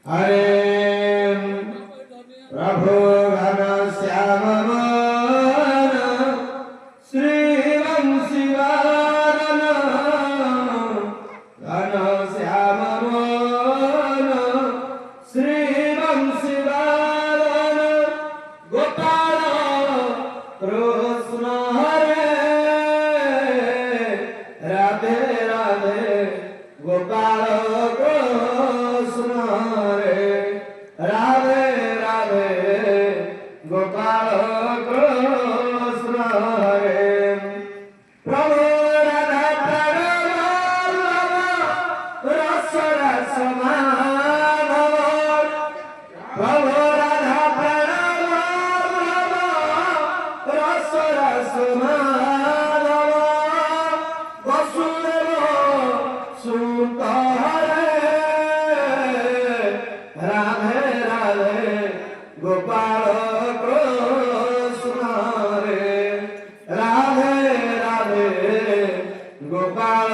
हरे प्रभु घन श्याम श्री वंशीवारन घन श्याम श्री वंशीवारन गोपाल कृष्ण हरे राधे राधे गोपाल कृष्ण हरे राधे राधे गोपाल कृष्ण हरे प्रभु राधा प्रणव रस रस माधव प्रभु राधा प्रणव रस रस माधव वसुदेव सुत हरे राधे राधे गोपाल कृष्ण हरे राधे राधे गोपाल